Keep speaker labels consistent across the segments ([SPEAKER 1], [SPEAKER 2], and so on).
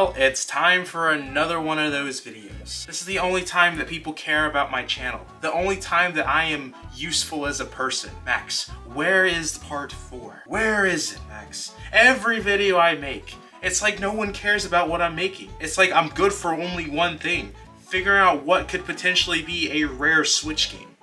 [SPEAKER 1] Well, it's time for another one of those videos. This is the only time that people care about my channel. The only time that I am useful as a person. Max, where is part 4? Where is it, Max? Every video I make, it's like no one cares about what I'm making. It's like I'm good for only one thing. Figuring out what could potentially be a rare Switch game.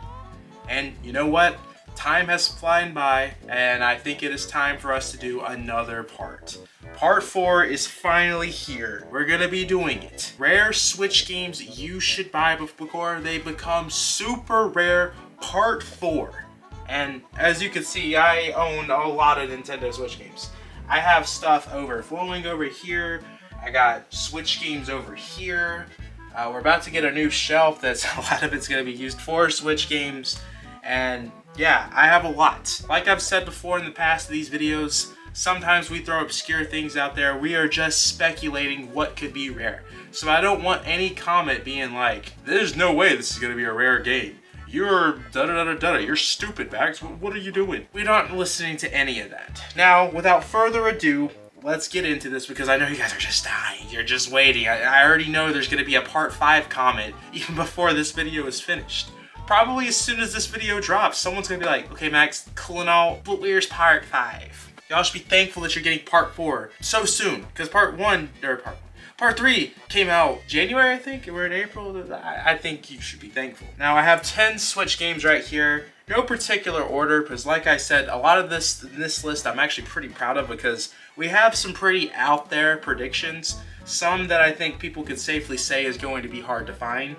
[SPEAKER 1] And you know what? Time has flown by, and I think it is time for us to do another part. Part 4 is finally here. We're gonna be doing it. Rare Switch games you should buy before they become super rare, part 4. And as you can see, I own a lot of Nintendo Switch games. I have stuff overflowing over here. I got Switch games over here. We're about to get a new shelf that's a lot of it's gonna be used for Switch games. And yeah, I have a lot. Like I've said before in the past of these videos, sometimes we throw obscure things out there. We are just speculating what could be rare. So I don't want any comment being like, there's no way this is gonna be a rare game. You're da-da-da-da-da, you're stupid, Max. What are you doing? We're not listening to any of that. Now, without further ado, let's get into this because I know you guys are just dying. You're just waiting. I already know there's gonna be a part 5 comment even before this video is finished. Probably as soon as this video drops, someone's gonna be like, okay, Max, Colonel, but where's part 5? Y'all should be thankful that you're getting part 4 so soon, because part 3 came out January, I think. We're in April. I think you should be thankful. Now, I have 10 Switch games right here. No particular order, because like I said, a lot of this list I'm actually pretty proud of because we have some pretty out there predictions. Some that I think people could safely say is going to be hard to find.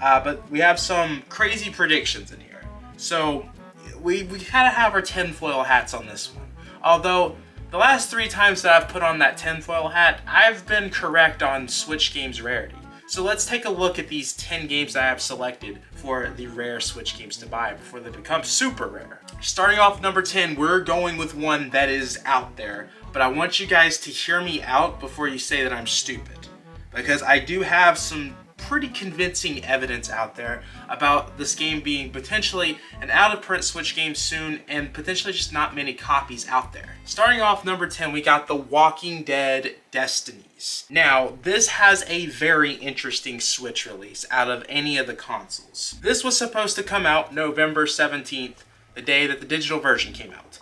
[SPEAKER 1] But we have some crazy predictions in here. So we kind of have our tinfoil hats on this one. Although the last 3 times that I've put on that tinfoil hat, I've been correct on Switch games rarity. So let's take a look at these 10 games that I have selected for the rare Switch games to buy before they become super rare. Starting off number 10, we're going with one that is out there. But I want you guys to hear me out before you say that I'm stupid. Because I do have some pretty convincing evidence out there about this game being potentially an out-of-print Switch game soon and potentially just not many copies out there. Starting off number 10, we got The Walking Dead Destinies. Now, this has a very interesting Switch release out of any of the consoles. This was supposed to come out November 17th, the day that the digital version came out.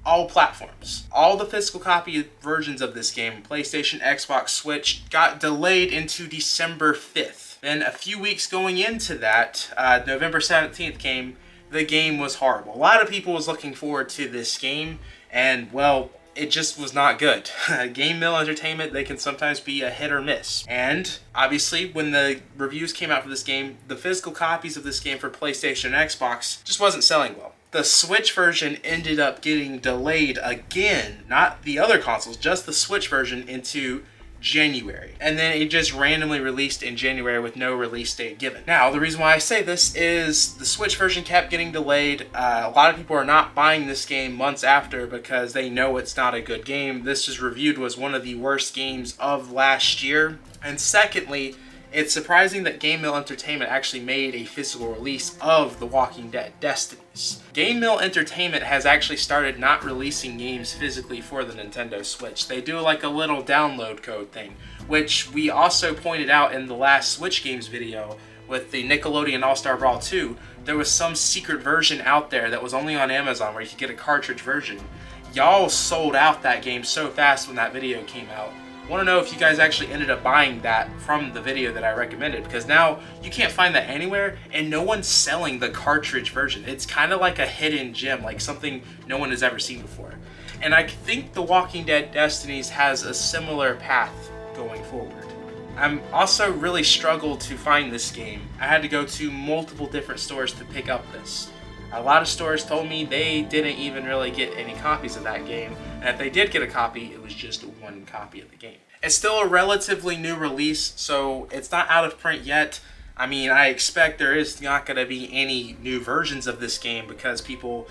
[SPEAKER 1] All platforms. All the physical copy versions of this game, PlayStation, Xbox, Switch, got delayed into December 5th. Then a few weeks going into that, November 17th came, the game was horrible. A lot of people was looking forward to this game, and well, it just was not good. Game Mill Entertainment, they can sometimes be a hit or miss. And obviously, when the reviews came out for this game, the physical copies of this game for PlayStation and Xbox just wasn't selling well. The Switch version ended up getting delayed again, not the other consoles, just the Switch version into January. And then it just randomly released in January with no release date given. Now, the reason why I say this is the Switch version kept getting delayed. A lot of people are not buying this game months after because they know it's not a good game. This was reviewed as one of the worst games of last year. And secondly, it's surprising that Game Mill Entertainment actually made a physical release of The Walking Dead Destinies. Game Mill Entertainment has actually started not releasing games physically for the Nintendo Switch. They do like a little download code thing, which we also pointed out in the last Switch games video with the Nickelodeon All-Star Brawl 2. There was some secret version out there that was only on Amazon where you could get a cartridge version. Y'all sold out that game so fast when that video came out. I want to know if you guys actually ended up buying that from the video that I recommended, because now you can't find that anywhere and no one's selling the cartridge version. It's kind of like a hidden gem, like something no one has ever seen before. And I think The Walking Dead Destinies has a similar path going forward. I'm also really struggled to find this game. I had to go to multiple different stores to pick up this. A lot of stores told me they didn't even really get any copies of that game, and if they did get a copy, it was just one copy of the game. It's still a relatively new release, so it's not out of print yet. I mean, I expect there is not going to be any new versions of this game because people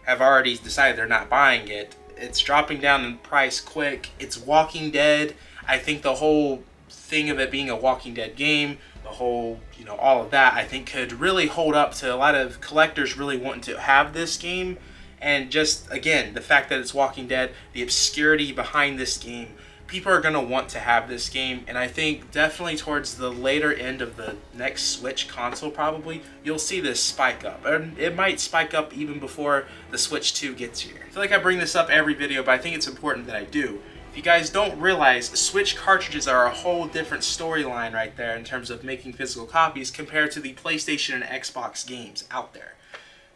[SPEAKER 1] have already decided they're not buying it. It's dropping down in price quick. It's Walking Dead. I think the whole thing of it being a Walking Dead game, the whole, all of that, I think could really hold up to a lot of collectors really wanting to have this game. And just, again, the fact that it's Walking Dead, the obscurity behind this game people are gonna want to have this game, and I think definitely towards the later end of the next Switch console probably, you'll see this spike up. And it might spike up even before the Switch 2 gets here. I feel like I bring this up every video, but I think it's important that I do. If you guys don't realize, Switch cartridges are a whole different storyline right there in terms of making physical copies compared to the PlayStation and Xbox games out there.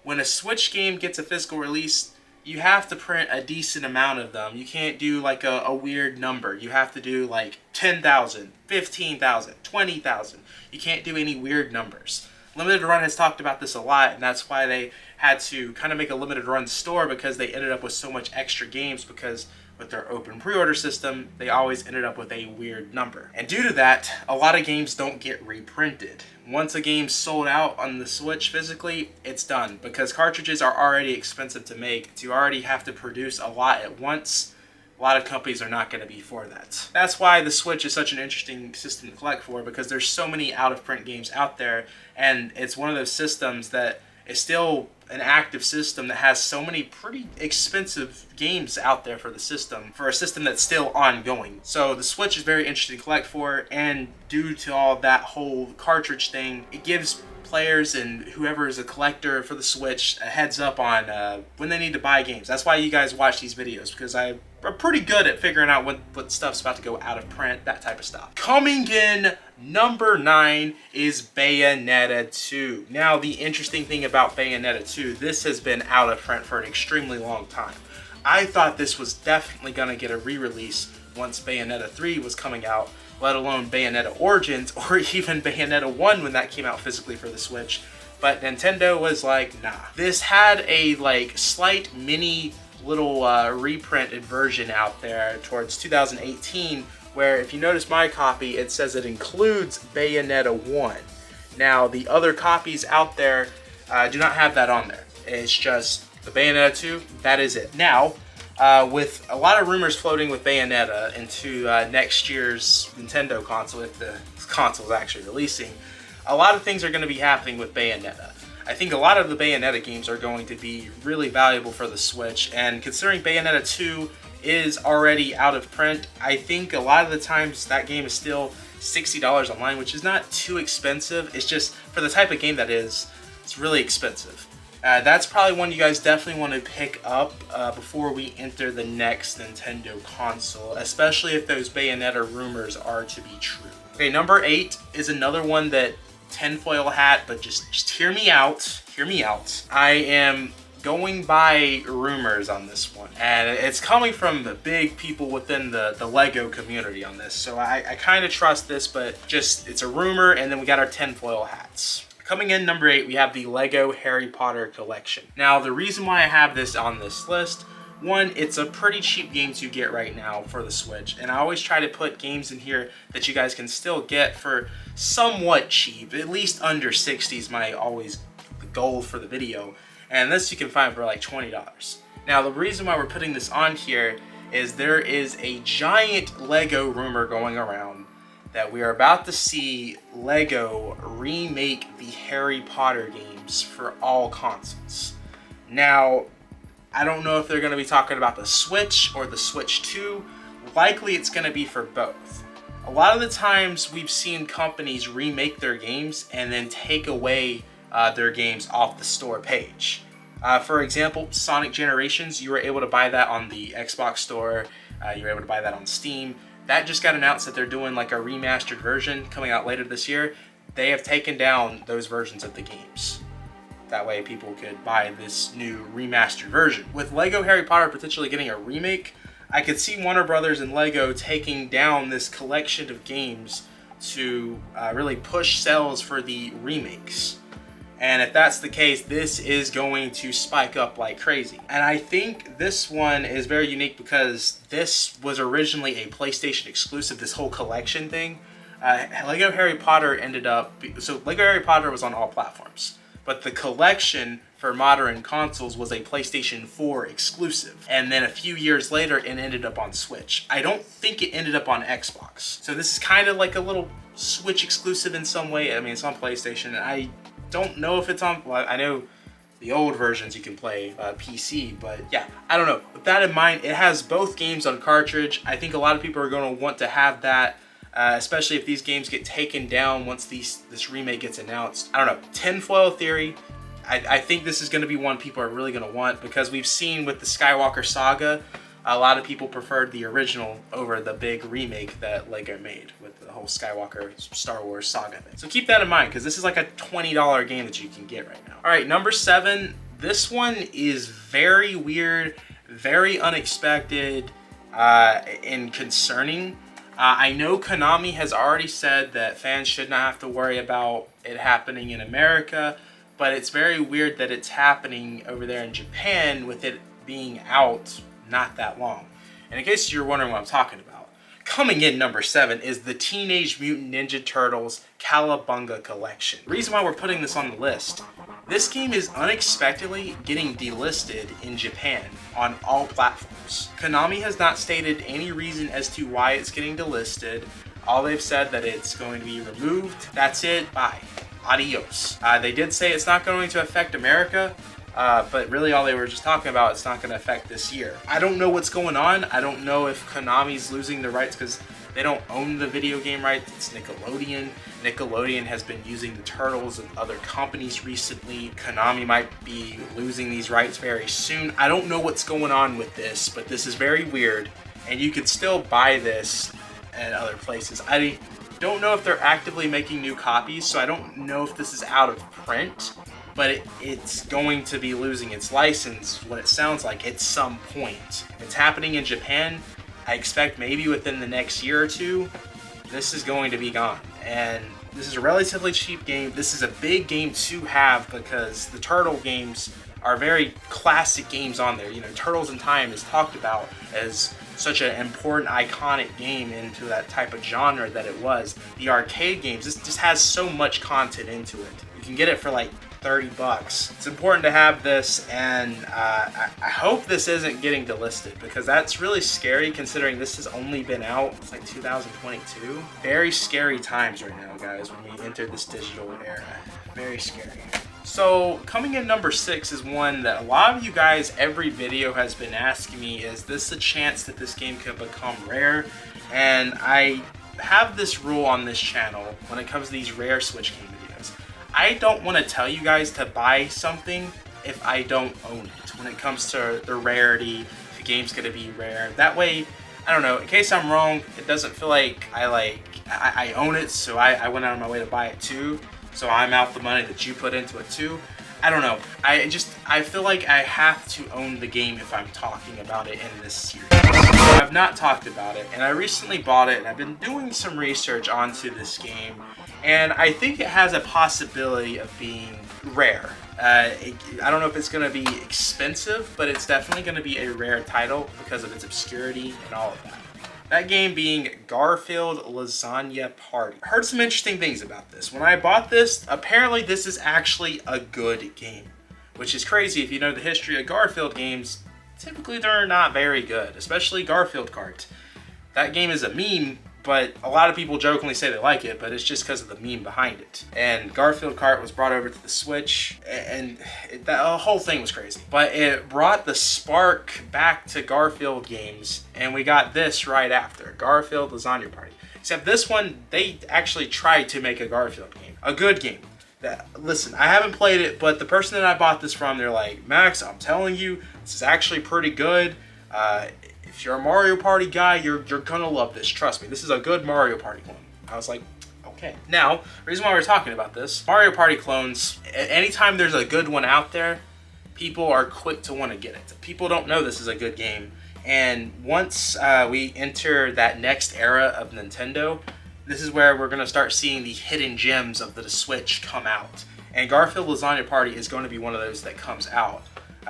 [SPEAKER 1] When a Switch game gets a physical release, you have to print a decent amount of them. You can't do like a weird number. You have to do like 10,000, 15,000, 20,000. You can't do any weird numbers. Limited Run has talked about this a lot, and that's why they had to kind of make a limited run store, because they ended up with so much extra games, because with their open pre-order system, they always ended up with a weird number. And due to that, a lot of games don't get reprinted. Once a game's sold out on the Switch physically, it's done, because cartridges are already expensive to make. To already have to produce a lot at once, a lot of companies are not going to be for that. That's why the Switch is such an interesting system to collect for, because there's so many out-of-print games out there, and it's one of those systems that is still an active system that has so many pretty expensive games out there for the system, for a system that's still ongoing. So the Switch is very interesting to collect for, and due to all that whole cartridge thing, it gives players and whoever is a collector for the Switch a heads up on when they need to buy games. That's why you guys watch these videos, because I'm pretty good at figuring out what stuff's about to go out of print, that type of stuff. Coming in number 9 is Bayonetta 2. Now, the interesting thing about Bayonetta 2, this has been out of print for an extremely long time. I thought this was definitely going to get a re-release once Bayonetta 3 was coming out, let alone Bayonetta Origins, or even Bayonetta 1 when that came out physically for the Switch. But Nintendo was like, nah. This had a like slight mini little reprinted version out there towards 2018, where if you notice my copy, it says it includes Bayonetta 1. Now, the other copies out there do not have that on there. It's just the Bayonetta 2, that is it. Now, with a lot of rumors floating with Bayonetta into next year's Nintendo console, if the console is actually releasing, a lot of things are going to be happening with Bayonetta. I think a lot of the Bayonetta games are going to be really valuable for the Switch, and considering Bayonetta 2 is already out of print, I think a lot of the times that game is still $60 online, which is not too expensive. It's just, for the type of game that is, it's really expensive. That's probably one you guys definitely want to pick up before we enter the next Nintendo console, especially if those Bayonetta rumors are to be true. Okay, number 8 is another one that, tinfoil hat, but just hear me out. Hear me out. I am going by rumors on this one, and it's coming from the big people within the Lego community on this, so I kind of trust this, but just, it's a rumor, and then we got our tinfoil hats. Coming in number 8, we have the Lego Harry Potter Collection. Now, the reason why I have this on this list, one, it's a pretty cheap game to get right now for the Switch, and I always try to put games in here that you guys can still get for somewhat cheap, at least under 60 is my always the goal for the video, and this you can find for like $20. Now, the reason why we're putting this on here is there is a giant Lego rumor going around that we are about to see Lego remake the Harry Potter games for all consoles. Now, I don't know if they're going to be talking about the Switch or the Switch 2. Likely it's going to be for both. A lot of the times we've seen companies remake their games and then take away their games off the store page. For example, Sonic Generations, you were able to buy that on the Xbox store. You were able to buy that on Steam. That just got announced that they're doing like a remastered version coming out later this year. They have taken down those versions of the games. That way people could buy this new remastered version. With Lego Harry Potter potentially getting a remake, I could see Warner Brothers and Lego taking down this collection of games to really push sales for the remakes. And if that's the case, this is going to spike up like crazy. And I think this one is very unique because this was originally a PlayStation exclusive, this whole collection thing. Lego Harry Potter ended up, so Lego Harry Potter was on all platforms, but the collection for modern consoles was a PlayStation 4 exclusive. And then a few years later, it ended up on Switch. I don't think it ended up on Xbox. So this is kind of like a little Switch exclusive in some way. I mean, it's on PlayStation. I don't know if it's on, well, I know The old versions you can play PC, but yeah, I don't know. With that in mind, it has both games on cartridge. I think a lot of people are going to want to have that, especially if these games get taken down once this remake gets announced. I don't know, tinfoil theory. I think this is going to be one people are really going to want, because we've seen with the Skywalker saga, a lot of people preferred the original over the big remake that LEGO made with the whole Skywalker Star Wars saga thing. So keep that in mind, because this is like a $20 game that you can get right now. All right, number 7. This one is very weird, very unexpected, and concerning. I know Konami has already said that fans should not have to worry about it happening in America, but it's very weird that it's happening over there in Japan with it being out not that long. And in case you're wondering what I'm talking about, coming in number 7 is the Teenage Mutant Ninja Turtles Cowabunga Collection. The reason why we're putting this on the list, this game is unexpectedly getting delisted in Japan on all platforms. Konami has not stated any reason as to why it's getting delisted. All they've said that it's going to be removed. That's it. Bye. Adios. They did say it's not going to affect America, but really all they were just talking about, it's not going to affect this year. I don't know what's going on. I don't know if Konami's losing the rights because they don't own the video game rights. It's Nickelodeon. Nickelodeon has been using the Turtles and other companies recently. Konami might be losing these rights very soon. I don't know what's going on with this, but this is very weird, and you could still buy this at other places. I don't know if they're actively making new copies, so I don't know if this is out of print, but it's going to be losing its license, what it sounds like, at some point. If it's happening in Japan, I expect maybe within the next year or two, this is going to be gone. And this is a relatively cheap game. This is a big game to have because the Turtle games are very classic games on there. You know, Turtles in Time is talked about as such an important, iconic game into that type of genre that it was. The arcade games, this just has so much content into it. You can get it for like $30. It's important to have this, and I hope this isn't getting delisted, because that's really scary considering this has only been out, it's like 2022. Very scary times right now, guys, when we enter this digital era. Very scary. So coming in number 6 is one that a lot of you guys, every video has been asking me, is this a chance that this game could become rare? And I have this rule on this channel when it comes to these rare Switch game videos. I don't want to tell you guys to buy something if I don't own it. When it comes to the rarity, if the game's going to be rare. That way, I don't know, in case I'm wrong, it doesn't feel like I own it, so I went out of my way to buy it too. So I'm out the money that you put into it too. I don't know. I feel like I have to own the game if I'm talking about it in this series. So I've not talked about it, and I recently bought it, and I've been doing some research onto this game, and I think it has a possibility of being rare. I don't know if it's going to be expensive, but it's definitely going to be a rare title because of its obscurity and all of that. That game being Garfield Lasagna Party. I heard some interesting things about this. When I bought this, apparently this is actually a good game, which is crazy if you know the history of Garfield games. Typically they're not very good, especially Garfield Kart. That game is a meme, but a lot of people jokingly say they like it, but it's just because of the meme behind it. And Garfield Kart was brought over to the Switch, and the whole thing was crazy. But it brought the spark back to Garfield games, and we got this right after, Garfield Lasagna Party. Except this one, they actually tried to make a Garfield game, a good game. Listen, I haven't played it, but the person that I bought this from, they're like, Max, I'm telling you, this is actually pretty good. If you're a Mario Party guy, you're gonna love this. Trust me, this is a good Mario Party clone. I was like, okay. Now, the reason why we're talking about this, Mario Party clones, anytime there's a good one out there, people are quick to want to get it. People don't know this is a good game. And once we enter that next era of Nintendo, this is where we're gonna start seeing the hidden gems of the Switch come out. And Garfield Lasagna Party is going to be one of those that comes out.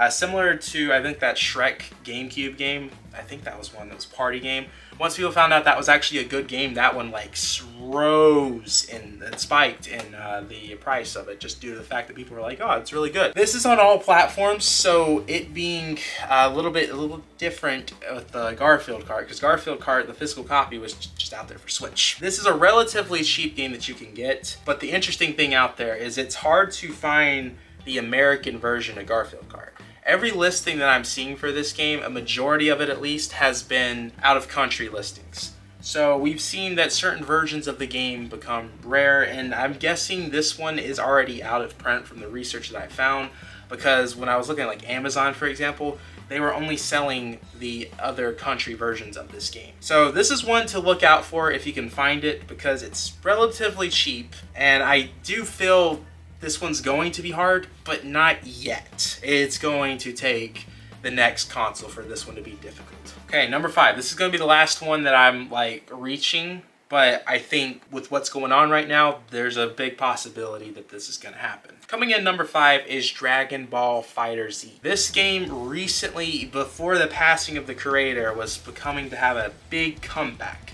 [SPEAKER 1] Similar to, I think, that Shrek GameCube game. I think that was one that was party game. Once people found out that was actually a good game, that one like rose and spiked in the price of it, just due to the fact that people were like, oh, it's really good. This is on all platforms, so it being a little different with the Garfield Kart, because Garfield Kart, the physical copy, was just out there for Switch. This is a relatively cheap game that you can get, but the interesting thing out there is it's hard to find the American version of Garfield card. Every listing that I'm seeing for this game, a majority of it at least, has been out of country listings. So we've seen that certain versions of the game become rare, and I'm guessing this one is already out of print from the research that I found, because when I was looking at like Amazon, for example, they were only selling the other country versions of this game. So this is one to look out for if you can find it, because it's relatively cheap, and I do feel this one's going to be hard, but not yet. It's going to take the next console for this one to be difficult. Okay, number 5. This is going to be the last one that I'm like reaching, but I think with what's going on right now, there's a big possibility that this is going to happen. Coming in number 5 is Dragon Ball FighterZ. This game recently, before the passing of the creator, was becoming to have a big comeback.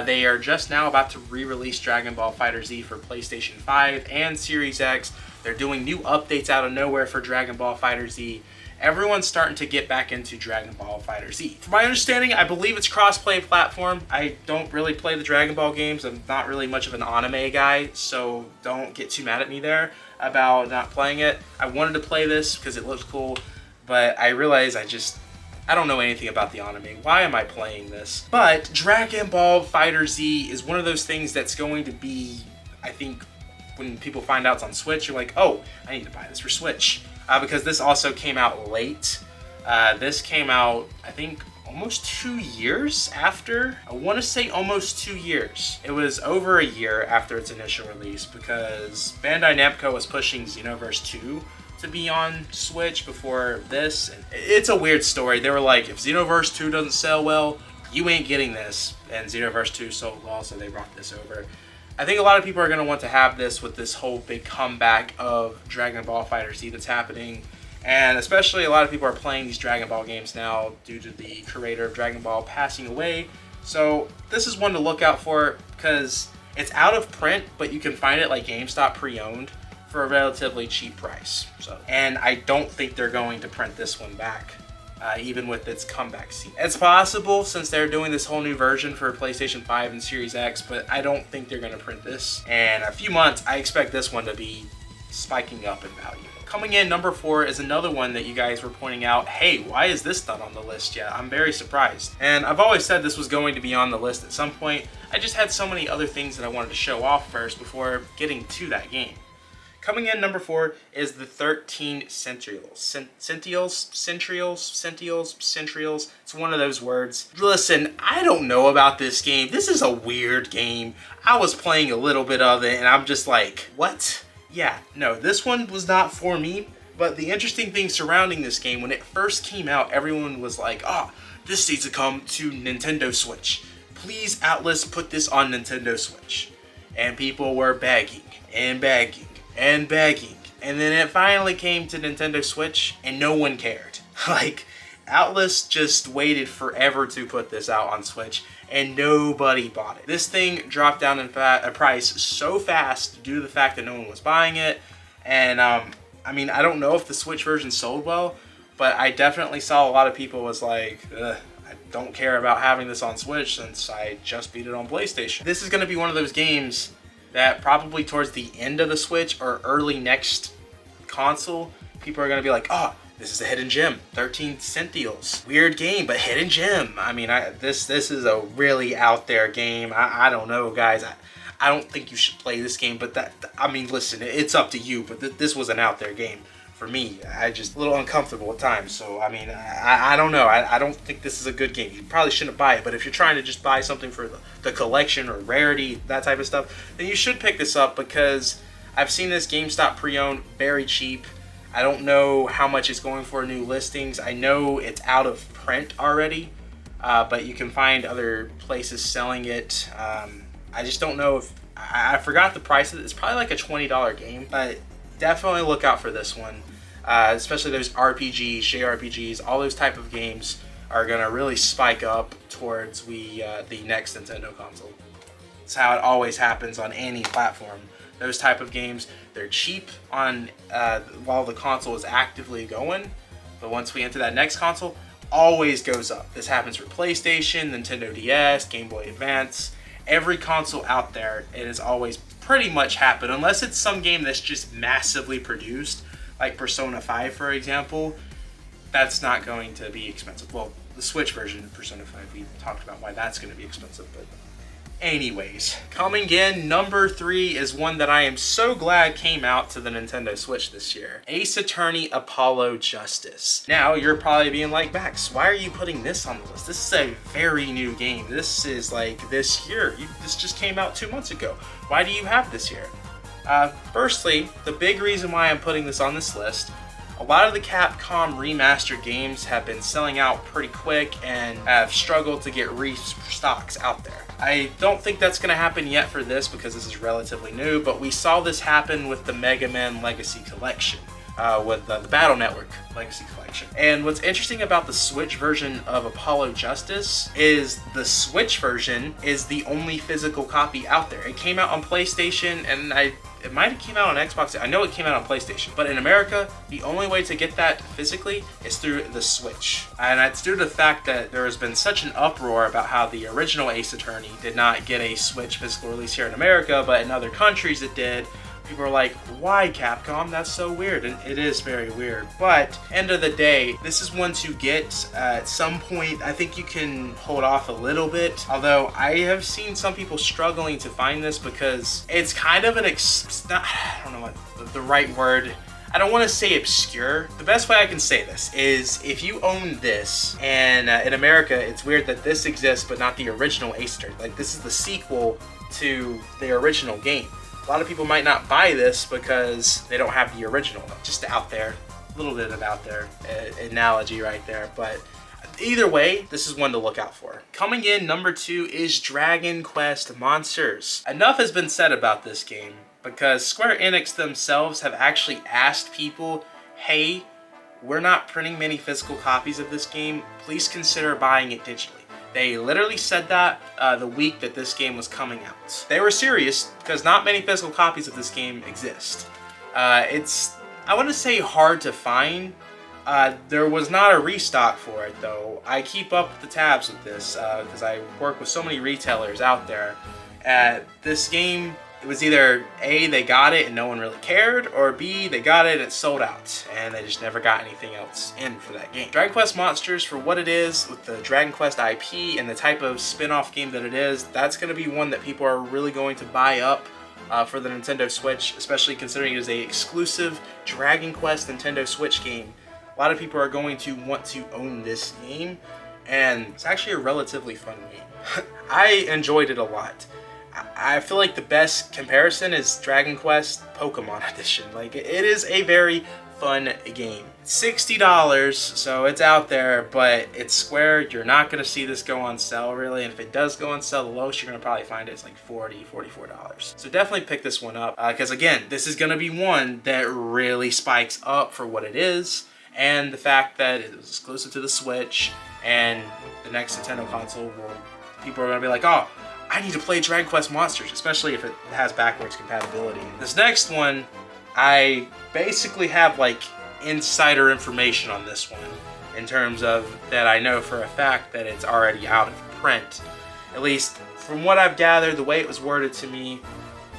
[SPEAKER 1] They are just now about to re-release Dragon Ball FighterZ for PlayStation 5 and Series X. They're doing new updates out of nowhere for Dragon Ball FighterZ. Everyone's starting to get back into Dragon Ball FighterZ. From my understanding, I believe it's cross-play platform. I don't really play the Dragon Ball games. I'm not really much of an anime guy, so don't get too mad at me there about not playing it. I wanted to play this because it looks cool, but I realized I don't know anything about the anime. Why am I playing this? But Dragon Ball FighterZ is one of those things that's going to be, I think, when people find out it's on Switch, you're like, oh, I need to buy this for Switch. Because this also came out late. This came out, I think, almost 2 years after. I want to say almost 2 years. It was over a year after its initial release, because Bandai Namco was pushing Xenoverse 2 to be on Switch before this. And it's a weird story. They were like, if Xenoverse 2 doesn't sell well, you ain't getting this. And Xenoverse 2 sold well, so they brought this over. I think a lot of people are going to want to have this with this whole big comeback of Dragon Ball FighterZ that's happening. And especially a lot of people are playing these Dragon Ball games now due to the creator of Dragon Ball passing away. So this is one to look out for, because it's out of print, but you can find it like GameStop pre-owned for a relatively cheap price. And I don't think they're going to print this one back, even with its comeback scene. It's possible, since they're doing this whole new version for PlayStation 5 and Series X, but I don't think they're going to print this. And in a few months, I expect this one to be spiking up in value. Coming in number 4 is another one that you guys were pointing out, hey, why is this not on the list yet? I'm very surprised. And I've always said this was going to be on the list at some point. I just had so many other things that I wanted to show off first before getting to that game. Coming in number 4 is the 13 Centrioles. Centrioles. It's one of those words. Listen, I don't know about this game. This is a weird game. I was playing a little bit of it and I'm just like, what? Yeah, no, this one was not for me. But the interesting thing surrounding this game, when it first came out, everyone was like, this needs to come to Nintendo Switch. Please, Atlas, put this on Nintendo Switch. And people were begging and begging and begging, and then it finally came to Nintendo Switch and no one cared. Like, Atlas just waited forever to put this out on Switch and nobody bought it. This thing dropped down in price so fast due to the fact that no one was buying it. And I mean, I don't know if the Switch version sold well, but I definitely saw a lot of people was like, I don't care about having this on Switch since I just beat it on PlayStation. This is going to be one of those games that probably towards the end of the Switch or early next console, people are going to be like, this is a hidden gem. 13 Centioles. Weird game, but hidden gem. I mean, this is a really out there game. I don't know, guys. I don't think you should play this game, but I mean, listen, it's up to you, but this was an out there game. For me, I just a little uncomfortable at times. So, I mean, I don't know. I don't think this is a good game. You probably shouldn't buy it. But if you're trying to just buy something for the collection or rarity, that type of stuff, then you should pick this up, because I've seen this GameStop pre-owned very cheap. I don't know how much it's going for new listings. I know it's out of print already, but you can find other places selling it. I just don't know if... I forgot the price of it. It's probably like a $20 game, but definitely look out for this one. Especially those RPGs, JRPGs, all those type of games are going to really spike up towards the next Nintendo console. It's how it always happens on any platform. Those type of games, they're cheap on while the console is actively going, but once we enter that next console, always goes up. This happens for PlayStation, Nintendo DS, Game Boy Advance. Every console out there, it has always pretty much happened, unless it's some game that's just massively produced. like Persona 5, for example, that's not going to be expensive. Well, the Switch version of Persona 5, we talked about why that's going to be expensive, but anyways. Coming in, number 3 is one that I am so glad came out to the Nintendo Switch this year. Ace Attorney Apollo Justice. Now, you're probably being like, Max, why are you putting this on the list? This is a very new game. This is like this year. This just came out 2 months ago. Why do you have this here? Firstly, the big reason why I'm putting this on this list, a lot of the Capcom remastered games have been selling out pretty quick and have struggled to get restocks out there. I don't think that's going to happen yet for this because this is relatively new, but we saw this happen with the Mega Man Legacy Collection, with the Battle Network Legacy Collection. And what's interesting about the Switch version of Apollo Justice is the Switch version is the only physical copy out there. It came out on PlayStation, and it might have came out on Xbox. I know it came out on PlayStation, but in America, the only way to get that physically is through the Switch. And it's due to the fact that there has been such an uproar about how the original Ace Attorney did not get a Switch physical release here in America, but in other countries it did. People are like, why, Capcom? That's so weird. And it is very weird. But end of the day, this is one to get at some point. I think you can hold off a little bit. Although I have seen some people struggling to find this because it's kind of I don't know what the right word. I don't want to say obscure. The best way I can say this is if you own this, and in America, it's weird that this exists, but not the original Ace Attorney. Like, this is the sequel to the original game. A lot of people might not buy this because they don't have the original. Just out there, a little bit of out there analogy right there. But either way, this is one to look out for. Coming in, number 2 is Dragon Quest Monsters. Enough has been said about this game because Square Enix themselves have actually asked people, hey, we're not printing many physical copies of this game. Please consider buying it digitally. They literally said that the week that this game was coming out. They were serious because not many physical copies of this game exist. It's, I want to say, hard to find. There was not a restock for it though. I keep up with the tabs with this because I work with so many retailers out there. This game, it was either A, they got it and no one really cared, or B, they got it and it sold out and they just never got anything else in for that game. Dragon Quest Monsters, for what it is, with the Dragon Quest IP and the type of spin-off game that it is, that's going to be one that people are really going to buy up for the Nintendo Switch, especially considering it is a exclusive Dragon Quest Nintendo Switch game. A lot of people are going to want to own this game, and it's actually a relatively fun game. I enjoyed it a lot. I feel like the best comparison is Dragon Quest Pokemon Edition. Like, it is a very fun game. $60, so it's out there, but it's Square. You're not going to see this go on sale, really, and if it does go on sale, the lowest you're going to probably find it is like $40, $44. So definitely pick this one up, because again, this is going to be one that really spikes up for what it is, and the fact that it was exclusive to the Switch, and the next Nintendo console, people are going to be like, oh, I need to play Dragon Quest Monsters, especially if it has backwards compatibility. This next one, I basically have like insider information on this one in terms of that I know for a fact that it's already out of print. At least from what I've gathered, the way it was worded to me,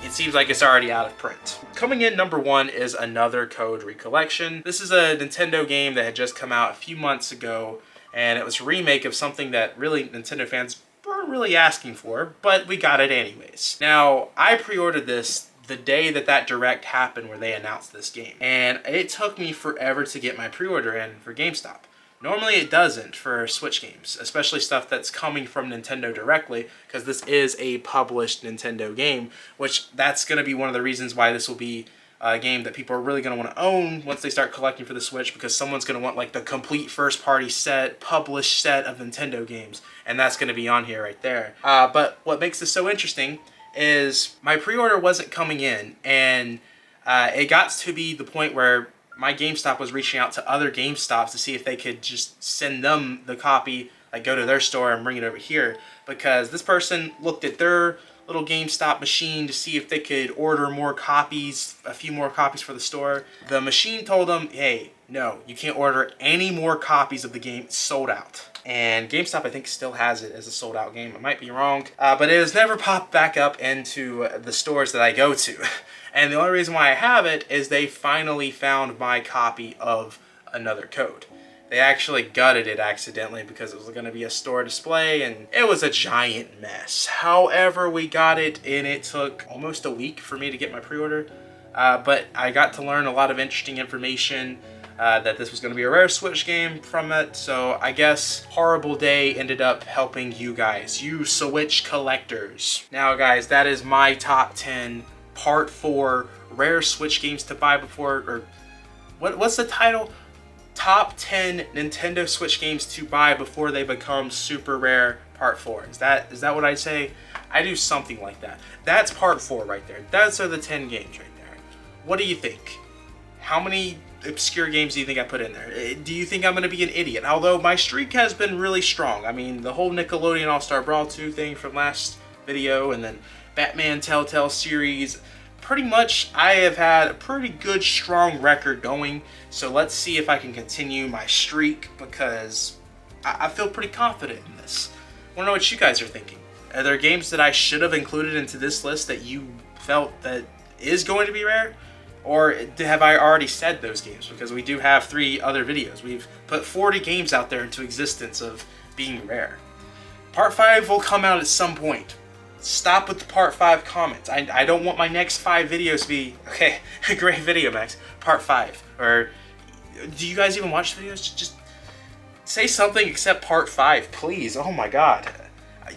[SPEAKER 1] it seems like it's already out of print. Coming in, number 1 is Another Code Recollection. This is a Nintendo game that had just come out a few months ago, and it was a remake of something that really Nintendo fans weren't really asking for, but we got it anyways. Now, I pre-ordered this the day that Direct happened where they announced this game, and it took me forever to get my pre-order in for GameStop. Normally it doesn't for Switch games, especially stuff that's coming from Nintendo directly, because this is a published Nintendo game, which that's going to be one of the reasons why this will be a game that people are really going to want to own once they start collecting for the Switch, because someone's going to want like the complete first-party set, published set of Nintendo games, and that's going to be on here right there. But what makes this so interesting is my pre-order wasn't coming in, and it got to be the point where my GameStop was reaching out to other GameStops to see if they could just send them the copy, like go to their store and bring it over here, because this person looked at their little GameStop machine to see if they could order more copies, a few more copies for the store. The machine told them, hey, No, you can't order any more copies of the game. It's sold out. And GameStop, I think, still has it as a sold out game. I might be wrong. But it has never popped back up into the stores that I go to. And the only reason why I have it is they finally found my copy of Another Code. They actually gutted it accidentally because it was going to be a store display and it was a giant mess. However, we got it and it took almost a week for me to get my pre-order. But I got to learn a lot of interesting information that this was going to be a rare Switch game from it. So I guess Horrible Day ended up helping you guys, you Switch collectors. Now guys, that is my top 10 part 4 rare Switch games to buy before, or what's the title? Top 10 Nintendo Switch games to buy before they become super rare, part 4. Is that what I say? I do something like that. That's part 4 right there. Those are the 10 games right there. What do you think? How many obscure games do you think I put in there? Do you think I'm going to be an idiot? Although my streak has been really strong. I mean, the whole Nickelodeon All-Star Brawl 2 thing from last video, and then Batman Telltale series. Pretty much, I have had a pretty good, strong record going. So let's see if I can continue my streak, because I feel pretty confident in this. I want to know what you guys are thinking. Are there games that I should have included into this list that you felt that is going to be rare? Or have I already said those games? Because we do have 3 other videos. We've put 40 games out there into existence of being rare. Part 5 will come out at some point. Stop with the part 5 comments. I don't want my next 5 videos to be, okay, great video, Max, part 5. Or do you guys even watch videos? Just say something except part 5, please. Oh my god.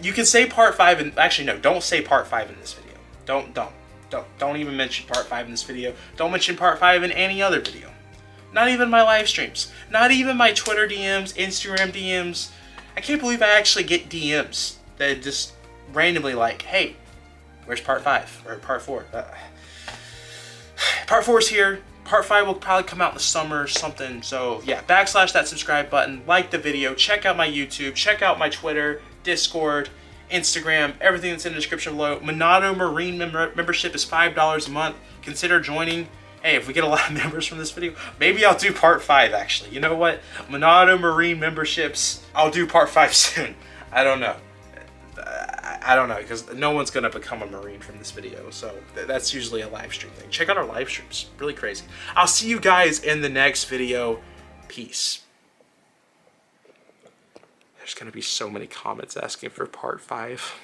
[SPEAKER 1] You can say part 5 and actually no, don't say part 5 in this video. Don't even mention part 5 in this video. Don't mention part 5 in any other video. Not even my live streams. Not even my Twitter DMs, Instagram DMs. I can't believe I actually get DMs that just randomly like, hey, where's part 5 or part 4? Part 4 is here. Part 5 will probably come out in the summer or something. So yeah, backslash that subscribe button, like the video, check out my YouTube, check out my Twitter, Discord, Instagram, everything that's in the description below. MONADO Marine membership is $5 a month. Consider joining. Hey, if we get a lot of members from this video, maybe I'll do part 5 actually. You know what? MONADO Marine memberships, I'll do part 5 soon. I don't know. I don't know, because no one's going to become a Marine from this video, so that's usually a live stream thing. Check out our live streams. Really crazy. I'll see you guys in the next video. Peace. There's going to be so many comments asking for part 5.